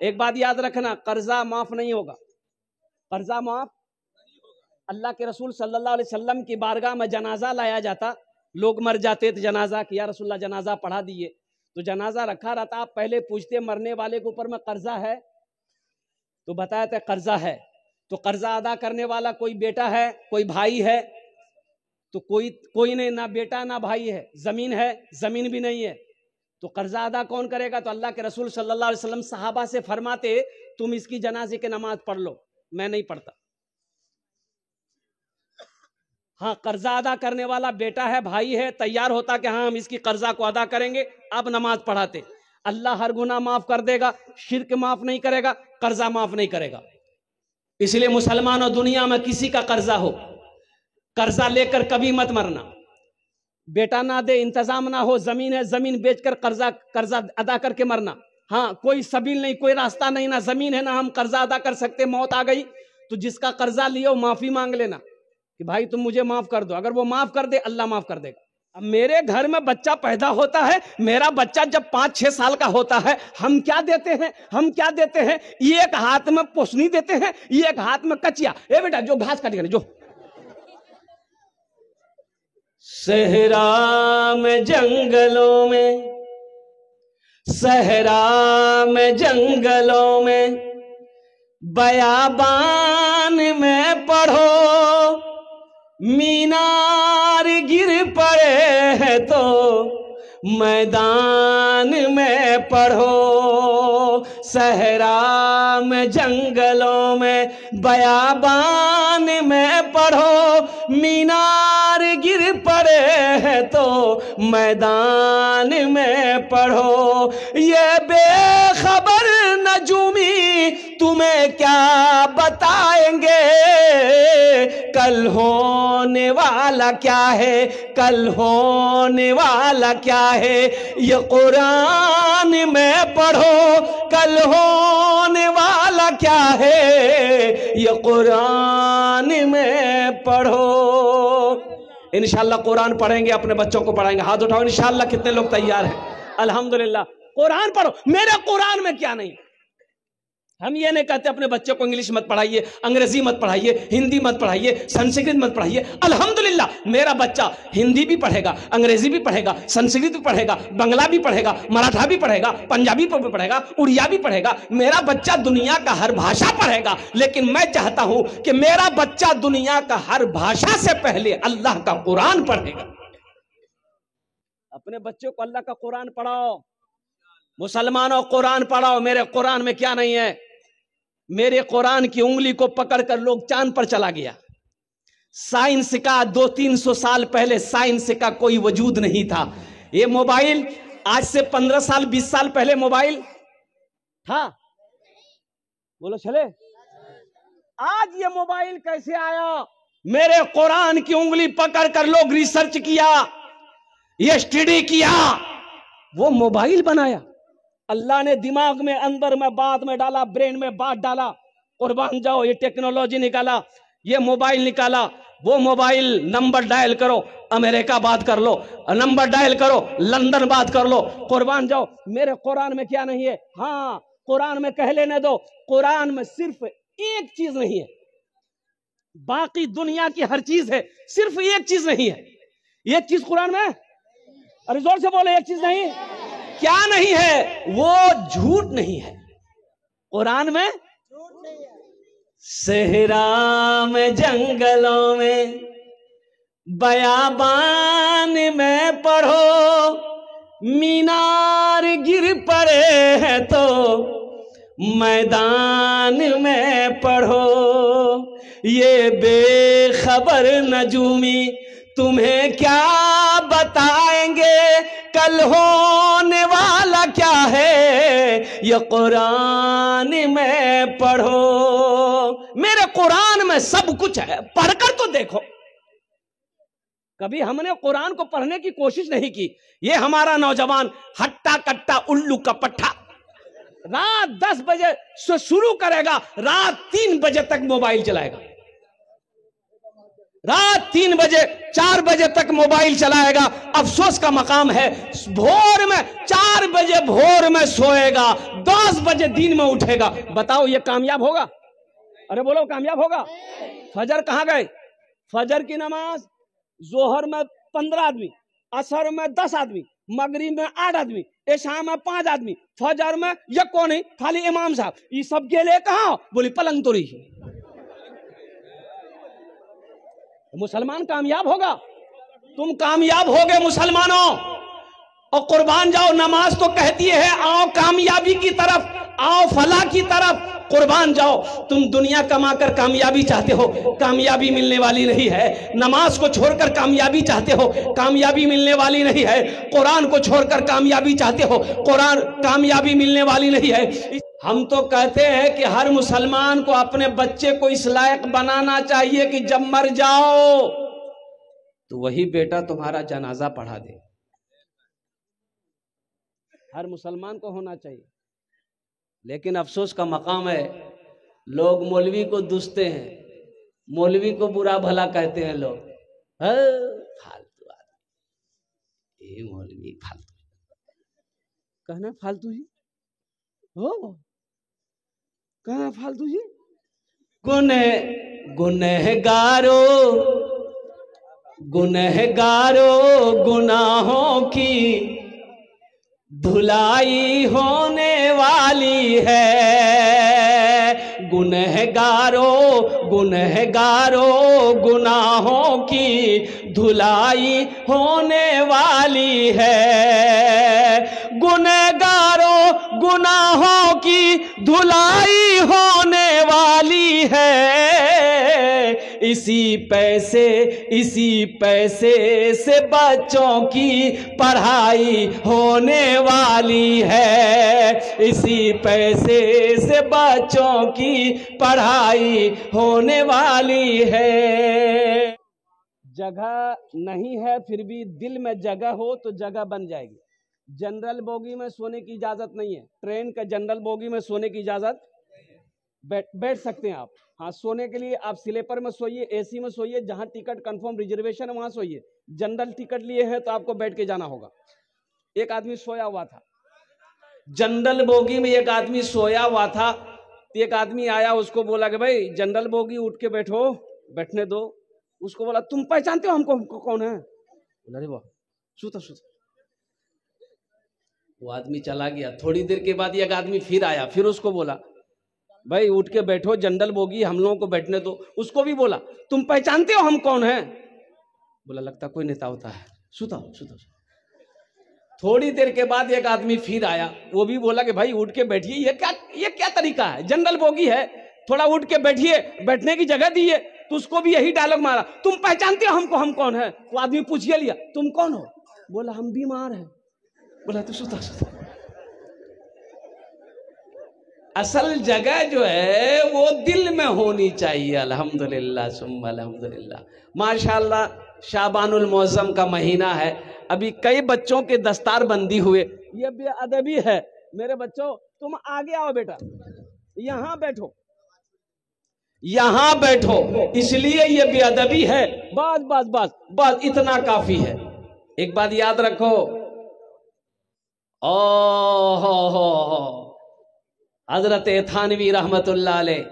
एक बात याद रखना, कर्जा माफ नहीं होगा, कर्जा माफ। अल्लाह के रसूल सल्लल्लाहु अलैहि वसल्लम की बारगाह में जनाजा लाया जाता, लोग मर जाते तो जनाजा कि या रसूलल्लाह जनाजा पढ़ा दिए, तो जनाजा रखा रहता, आप पहले पूछते मरने वाले के ऊपर में कर्जा है, तो बताया था कर्जा है। तो कर्जा अदा करने वाला कोई बेटा है, कोई भाई है, तो कोई नहीं, ना बेटा ना भाई है, जमीन है, जमीन भी नहीं है, तो कर्जा अदा कौन करेगा? तो अल्लाह के रसूल सल्लल्लाहु अलैहि वसल्लम सहाबा से फरमाते तुम इसकी जनाजे की नमाज पढ़ लो, मैं नहीं पढ़ता। हाँ, कर्जा अदा करने वाला बेटा है, भाई है, तैयार होता कि हाँ हम इसकी कर्जा को अदा करेंगे, अब नमाज पढ़ाते। अल्लाह हर गुनाह माफ कर देगा, शिर्क माफ नहीं करेगा, कर्जा माफ नहीं करेगा। इसलिए मुसलमानों, दुनिया में किसी का कर्जा हो, कर्जा लेकर कभी मत मरना। बेटा ना दे, इंतजाम ना हो, जमीन है, जमीन बेचकर कर्जा अदा करके मरना। हाँ, कोई सबील नहीं, कोई रास्ता नहीं, ना जमीन है ना हम कर्जा अदा कर सकते, मौत आ गई तो जिसका कर्जा लियो माफी मांग लेना कि भाई तुम मुझे माफ कर दो। अगर वो माफ कर दे, अल्लाह माफ कर देगा। अब मेरे घर में बच्चा पैदा होता है, मेरा बच्चा जब 5-6 साल का होता है, हम क्या देते हैं? हम क्या देते हैं? एक हाथ में पोसनी देते हैं, एक हाथ में कचिया। ए बेटा जो घास काट कर जो। सहरा में जंगलों में, सहरा में जंगलों में, बयाबान में पढ़ो, मीनार गिर पड़े हैं तो मैदान में पढ़ो। सहरा में जंगलों में, बयाबान में पढ़ो, मीनार गिर पड़े हैं तो मैदान में पढ़ो। ये बेखबर नजूमी तुम्हें क्या बताएंगे, कल होने वाला क्या है, कल होने वाला क्या है। ये कुरान में पढ़ो, कल होने वाला क्या है, ये कुरान में पढ़ो। इंशाअल्लाह कुरान पढ़ेंगे, अपने बच्चों को पढ़ाएंगे। हाथ उठाओ इंशाअल्लाह, कितने लोग तैयार हैं? अल्हम्दुलिल्लाह। कुरान पढ़ो। मेरे कुरान में क्या नहीं? हम ये नहीं कहते अपने बच्चों को इंग्लिश मत पढ़ाइए, अंग्रेजी मत पढ़ाइए, हिंदी मत पढ़ाइए, संस्कृत मत पढ़ाइए। अल्हम्दुलिल्लाह मेरा बच्चा हिंदी भी पढ़ेगा, अंग्रेजी भी पढ़ेगा, संस्कृत भी पढ़ेगा, बंगला भी पढ़ेगा, मराठा भी पढ़ेगा, पंजाबी भी पढ़ेगा, उड़िया भी पढ़ेगा। मेरा बच्चा दुनिया का हर भाषा पढ़ेगा। लेकिन मैं चाहता हूं कि मेरा बच्चा दुनिया का हर भाषा से पहले अल्लाह का कुरान पढ़ेगा। अपने बच्चों को अल्लाह का कुरान पढ़ाओ। मुसलमानों, कुरान पढ़ाओ। मेरे कुरान में क्या नहीं है? मेरे कुरान की उंगली को पकड़कर लोग चांद पर चला गया। साइंस का 200-300 साल पहले साइंस का कोई वजूद नहीं था। ये मोबाइल आज से 15 साल 20 साल पहले मोबाइल था? बोलो चले। आज ये मोबाइल कैसे आया? मेरे कुरान की उंगली पकड़कर लोग रिसर्च किया, ये स्टडी किया, वो मोबाइल बनाया। अल्लाह ने दिमाग में, अंदर में, बात में डाला, ब्रेन में बात डाला। कुर्बान जाओ, ये टेक्नोलॉजी निकाला, ये मोबाइल निकाला। वो मोबाइल नंबर डायल करो, अमेरिका बात कर लो, नंबर डायल करो, लंदन बात कर लो। कुर्बान जाओ, मेरे कुरान में क्या नहीं है? हाँ, कुरान में कह लेने दो, कुरान में सिर्फ एक चीज नहीं है, बाकी दुनिया की हर चीज है, सिर्फ एक चीज नहीं है। एक चीज कुरान में, अरे जोर से बोले, एक चीज नहीं। क्या नहीं है? वो झूठ नहीं है। कुरान में झूठ नहीं है। सहरा में जंगलों में, बयाबान में पढ़ो, मीनार गिर पड़े हैं तो मैदान में पढ़ो। ये बेखबर नजूमी तुम्हें क्या बताएंगे, कल होने वाला क्या है, ये कुरान में पढ़ो। मेरे कुरान में सब कुछ है, पढ़कर तो देखो। कभी हमने कुरान को पढ़ने की कोशिश नहीं की। ये हमारा नौजवान हट्टा कट्टा उल्लू का पट्टा रात 10 बजे से शुरू करेगा, रात 3 बजे तक मोबाइल चलाएगा। रात 3 बजे 4 बजे तक मोबाइल चलाएगा। अफसोस का मकाम है, भोर में 4 बजे भोर में सोएगा, 10 बजे दिन में उठेगा। बताओ ये कामयाब होगा? अरे बोलो, कामयाब होगा? फजर कहां गए? फजर की नमाज जोहर में 15 आदमी, असर में 10 आदमी, मगरिब में 8 आदमी, इशा में 5 आदमी, फजर में ये कौन है? खाली इमाम साहब। ये सब गेले कहां? बोली पलंग तोड़ी। मुसलमान कामयाब होगा? तुम कामयाब होगे मुसलमानों। और कुर्बान जाओ, नमाज तो कहती है आओ कामयाबी की तरफ, आओ फलाह की तरफ, कुर्बान जाओ। तुम दुनिया कमाकर कामयाबी चाहते हो, कामयाबी मिलने वाली नहीं है। नमाज को छोड़कर कामयाबी चाहते हो, कामयाबी मिलने वाली नहीं है। कुरान को छोड़कर कामयाबी चाहते हो, कुरान कामयाबी मिलने वाली नहीं है। हम तो कहते हैं कि हर मुसलमान को अपने बच्चे को इस लायक बनाना चाहिए कि जब मर जाओ तो वही बेटा तुम्हारा जनाजा पढ़ा दे। हर मुसलमान को होना चाहिए। लेकिन अफसोस का मकाम है, लोग मौलवी को दुसते हैं, मौलवी को बुरा भला कहते हैं लोग। फालतू आदमी, ये मौलवी फालतू, कहना फालतू जी हो, कहना फालतू जी। गुनहगारो गुनाहों की धुलाई होने वाली है। गुनहगारों गुनाहों की धुलाई होने वाली है। गुनहगारों गुनाहों की धुलाई होने वाली है। इसी पैसे से बच्चों की पढ़ाई होने वाली है। इसी पैसे से बच्चों की पढ़ाई होने वाली है। जगह नहीं है फिर भी दिल में जगह हो तो जगह बन जाएगी। जनरल बोगी में सोने की इजाजत नहीं है, ट्रेन का जनरल बोगी में सोने की इजाजत, बैठ सकते हैं आप। हाँ, सोने के लिए आप स्लीपर में सोइए, एसी में सोइए, जहां टिकट कंफर्म रिजर्वेशन है वहां सोइए। जनरल टिकट लिए हैं तो आपको बैठ के जाना होगा। एक आदमी सोया हुआ था जनरल बोगी में, एक आदमी सोया हुआ था। एक आदमी आया, उसको बोला कि भाई जनरल बोगी उठ के बैठो, बैठने दो। उसको बोला तुम पहचानते हो हमको कौन है? बोला अरे वाह, सुता। वो आदमी चला गया। थोड़ी देर के बाद एक आदमी फिर आया, फिर उसको बोला भाई उठ के बैठो, जनरल बोगी हम लोगों को बैठने दो। उसको भी बोला तुम पहचानते हो हम कौन है? बोला लगता कोई नेता होता है, सुता। थोड़ी देर के बाद एक आदमी फिर आया, वो भी बोला कि भाई उठ के बैठिए। ये क्या तरीका है? जनरल बोगी है, थोड़ा उठ के बैठिए, बैठने की जगह दीजिए। तो उसको भी यही डायलॉग मारा, तुम पहचानते हो हमको हम कौन है? वो आदमी पूछ लिया तुम कौन हो? बोला हम बीमार हैं। बोला तो सुता। असल जगह जो है वो दिल में होनी चाहिए। अल्हम्दुलिल्लाह सुम्मा अल्हम्दुलिल्लाह, माशाअल्लाह। शाबानुल मौज़म का महीना है, अभी कई बच्चों के दस्तार बंदी हुए। ये बेअदबी है। मेरे बच्चों तुम आगे आओ बेटा, यहां बैठो, इसलिए ये बेअदबी है। बस इतना काफी है। एक बात याद रखो, हजरत थानवी रहमतुल्लाह अलैह,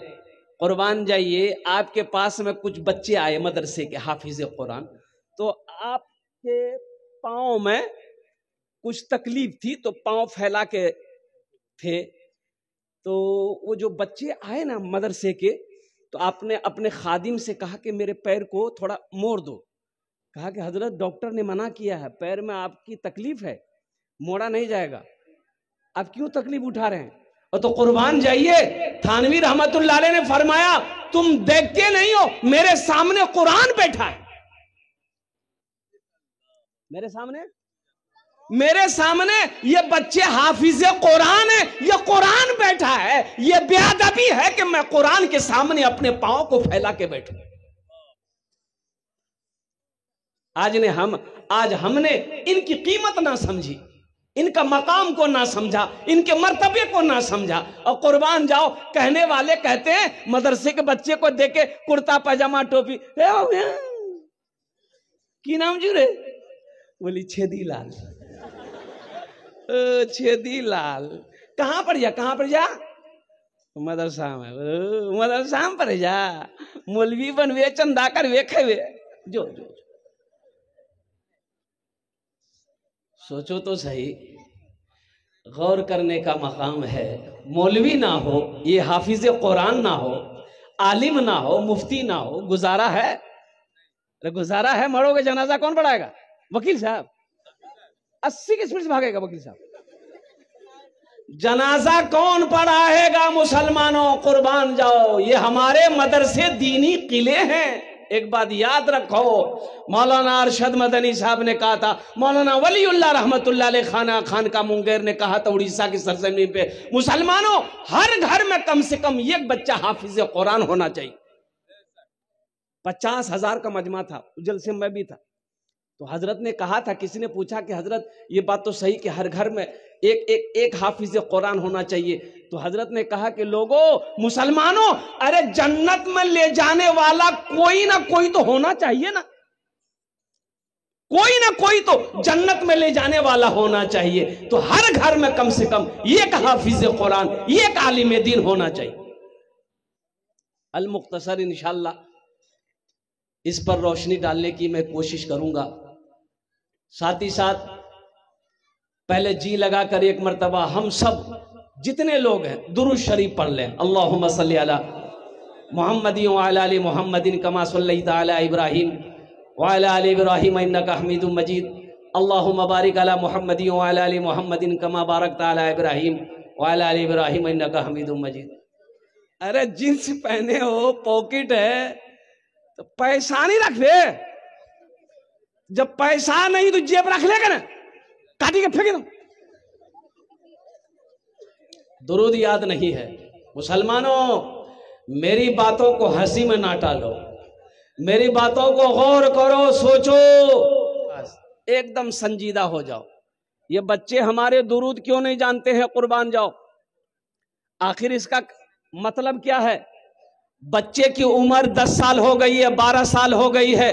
कुर्बान जाइए, आपके पास में कुछ बच्चे आए मदरसे के हाफिज कुरान, तो आपके पाँव में कुछ तकलीफ थी तो पाँव फैला के थे। तो वो जो बच्चे आए ना मदरसे के, तो आपने अपने खादिम से कहा कि मेरे पैर को थोड़ा मोड़ दो। कहा कि हजरत डॉक्टर ने मना किया है, पैर में आपकी तकलीफ है, मोड़ा नहीं जाएगा, आप क्यों तकलीफ उठा रहे हैं? और तो कुर्बान जाइए, थानवी रहमतुल्लाह अलैह ने फरमाया तुम देखते नहीं हो मेरे सामने कुरान बैठा है। मेरे सामने ये बच्चे हाफिज कुरान है, ये कुरान बैठा है। ये बेअदबी है कि मैं कुरान के सामने अपने पांव को फैला के बैठूं। आज हमने इनकी कीमत ना समझी, इनका मकाम को ना समझा, इनके मर्तबे को ना समझा। और कुर्बान जाओ, कहने वाले कहते हैं मदरसे के बच्चे को देके कुर्ता पैजामा टोपी, की नाम जू रे? बोली छेदी लाल। छेदी लाल कहाँ पर जा, कहाँ पर जा? मदरसा में। मदरसा में पर जा, मौलवी बनवे, चंदा करवे, खेवे। जो जो सोचो तो सही, गौर करने का मकाम है। मौलवी ना हो, ये हाफिज कुरान ना हो, आलिम ना हो, मुफ्ती ना हो, गुजारा है? अरे गुजारा है? मरोगे जनाजा कौन पढ़ाएगा? वकील साहब 80 की स्पीड से भागेगा वकील साहब। जनाजा कौन पढ़ाएगा? मुसलमानों कुर्बान जाओ, ये हमारे मदरसे दीनी किले हैं। एक बात याद रखो, मौलाना अरशद मदनी साहब ने कहा था, मौलाना वलीउल्लाह रहमतुल्लाह अलैह खाना खान का मुंगेर ने कहा था उड़ीसा की सरजमीन पे, मुसलमानों हर घर में कम से कम एक बच्चा हाफिज कुरान होना चाहिए। 50,000 का मजमा था, जलसे में भी था। तो हजरत ने कहा था, किसी ने पूछा कि हजरत ये बात तो सही कि हर घर में एक हाफिज कुरान होना चाहिए। तो हजरत ने कहा कि लोगों, मुसलमानों, अरे जन्नत में ले जाने वाला कोई ना कोई तो होना चाहिए ना, कोई ना कोई तो जन्नत में ले जाने वाला होना चाहिए। तो हर घर में कम से कम एक हाफिज कुरान, एक आलिम दीन होना चाहिए। अल मुख्तसर इंशाअल्लाह इस पर रोशनी डालने की मैं कोशिश करूंगा। साथ ही साथ पहले जी लगाकर एक मर्तबा हम सब जितने लोग हैं दुरूद शरीफ पढ़ लें। अल्लाहुम्मा सल्ली अला मुहम्मदिन व अला आलि मुहम्मदिन कमा सल्लैता अला इब्राहीम व अला आलि इब्राहीम इन्नका हमीदुम मजीद। अल्लाहुम्मा बारिक अला मुहम्मदिन व अला आलि मुहम्मदिन कमा बारकता अला इब्राहीम व अला आलि इब्राहीम इन्नका हमीदुम मजीद। अरे जींस पहने हो, पॉकेट है, तो पैसा नहीं रख ले। जब पैसा नहीं तो जेब रख लेगा ना, काटी के फेंक दो। दुरूद याद नहीं है। मुसलमानों, मेरी बातों को हंसी में ना टालो, मेरी बातों को गौर करो, सोचो, एकदम संजीदा हो जाओ। ये बच्चे हमारे दुरूद क्यों नहीं जानते हैं? कुर्बान जाओ। आखिर इसका मतलब क्या है? बच्चे की उम्र 10 साल हो गई है, 12 साल हो गई है,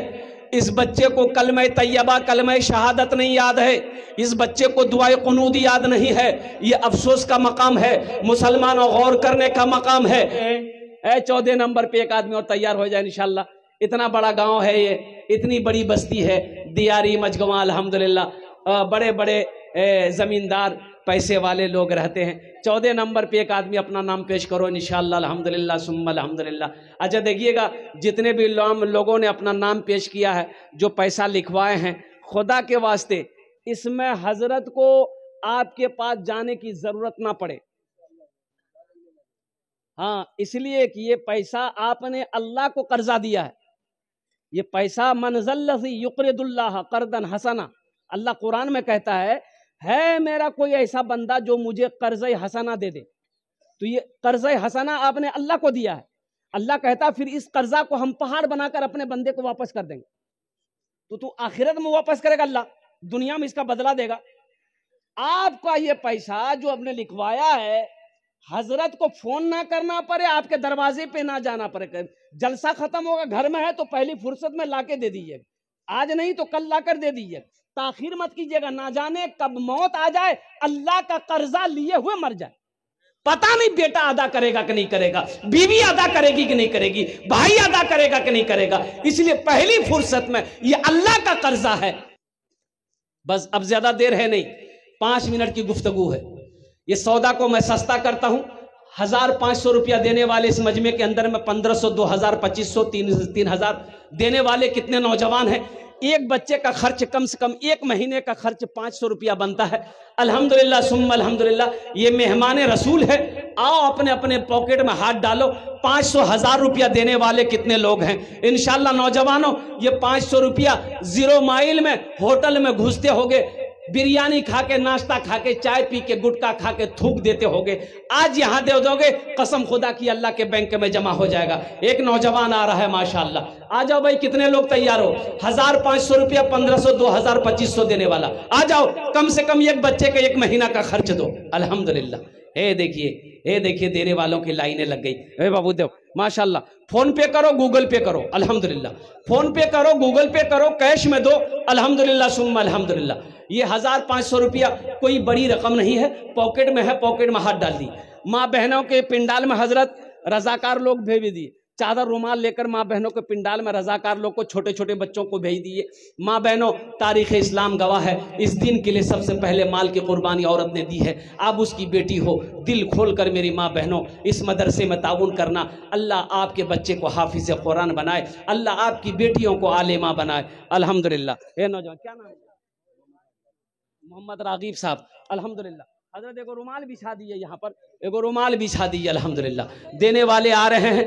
इस बच्चे को कलमे तैयबा, कलमे शहादत नहीं याद है, इस बच्चे को दुआए कुनूद याद नहीं है। ये अफसोस का मकाम है, मुसलमानों गौर करने का मकाम है। 14 नंबर पे एक आदमी और तैयार हो जाए इंशाल्लाह। इतना बड़ा गांव है ये, इतनी बड़ी बस्ती है, दियारी मजगवा, अल्हम्दुलिल्लाह बड़े बड़े जमींदार पैसे वाले लोग रहते हैं। 14 नंबर पे एक आदमी अपना नाम पेश करो इंशाअल्लाह, अल्हम्दुलिल्लाह सुम्मा अल्हम्दुलिल्लाह। अच्छा देखिएगा, जितने भी लोगों ने अपना नाम पेश किया है, जो पैसा लिखवाए हैं, खुदा के वास्ते इसमें हजरत को आपके पास जाने की जरूरत ना पड़े। हाँ, इसलिए कि ये पैसा आपने अल्लाह को कर्जा दिया है। ये पैसा मनज़ल्लज़ी युक़रिदुल्लाह क़र्दन हसना, अल्लाह कुरान में कहता है मेरा कोई ऐसा बंदा जो मुझे कर्ज़े हसना दे दे। तो ये कर्ज़े हसना आपने अल्लाह को दिया है। अल्लाह कहता फिर इस कर्जा को हम पहाड़ बनाकर अपने बंदे को वापस कर देंगे। तो तू आखिरत में वापस करेगा, अल्लाह दुनिया में इसका बदला देगा। आपका ये पैसा जो आपने लिखवाया है, हजरत को फोन ना करना पड़े, आपके दरवाजे पे ना जाना पड़े। जलसा खत्म होगा, घर में है तो पहली फुर्सत में लाके दे दीजिए, आज नहीं तो कल लाकर दे दीजिए। ताखिर मत कीजिएगा, ना जाने कब मौत आ जाए, अल्लाह का कर्जा लिए हुए मर जाए। पता नहीं बेटा अदा करेगा कि नहीं करेगा, बीवी अदा करेगी कि नहीं करेगी, भाई अदा करेगा कि नहीं करेगा। इसलिए पहली फुर्सत में ये अल्लाह का कर्जा है। बस अब ज्यादा देर है नहीं, 5 मिनट की गुफ्तगू है। ये सौदा को मैं सस्ता करता हूं। 1500 रुपया देने वाले इस मजमे के अंदर में 1500, 2000, 2500, 3000 देने वाले कितने नौजवान हैं? एक बच्चे का खर्च कम से कम 1 महीने का खर्च 500 रुपया बनता है। अल्हम्दुलिल्लाह सुम्मा अल्हम्दुलिल्लाह, ये मेहमान रसूल है। आओ अपने अपने पॉकेट में हाथ डालो। 500, 1000 रुपया देने वाले कितने लोग हैं? इंशाल्लाह नौजवानों, ये 500 रुपया 0 माइल में होटल में घुसते होगे, बिरयानी खा के, नाश्ता खा के, चाय पी के, गुटखा खा के थूक देते होगे। आज यहां दे दोगे, कसम खुदा की अल्लाह के बैंक में जमा हो जाएगा। एक नौजवान आ रहा है माशाअल्लाह, आ जाओ भाई, कितने लोग तैयार हो? 1500 रुपया, 1500, 2000, 2500 देने वाला, आ जाओ। कम से कम एक बच्चे का 1 महीना का खर्च दो। अल्हम्दुलिल्लाह। देखिए देने वालों की लाइनें लग गई। बाबू देव माशाल्लाह। फोन पे करो, गूगल पे करो, अल्हम्दुलिल्लाह। फोन पे करो, गूगल पे करो, कैश में दो, अल्हम्दुलिल्लाह सुम्मा अल्हम्दुलिल्लाह। ये 1500 रुपया कोई बड़ी रकम नहीं है, पॉकेट में है, पॉकेट में हाथ डाल दी। माँ बहनों के पिंडाल में हजरत रजाकार लोग भेज दिए, चादर रुमाल लेकर माँ बहनों के पिंडाल में रजाकार लोग को, छोटे छोटे बच्चों को भेज दिए। माँ बहनों, तारीख़ इस्लाम गवाह है, इस दिन के लिए सबसे पहले माल की कुर्बानी औरत ने दी है। आप उसकी बेटी हो, दिल खोल कर मेरी माँ बहनों इस मदरसे में ताउन करना। अल्लाह आपके बच्चे को हाफिज़ कुरान बनाए, अल्लाह आपकी बेटियों को आलिमा बनाए, अल्हम्दुलिल्लाह। ये नौजवान क्या नाम है? मोहम्मद रागीब साहब, अल्हम्दुलिल्लाह। हजरत एगो रुमाल बिछा दिए, यहाँ पर एगो रुमाल बिछा दिए, अल्हम्दुलिल्लाह। देने वाले आ रहे हैं।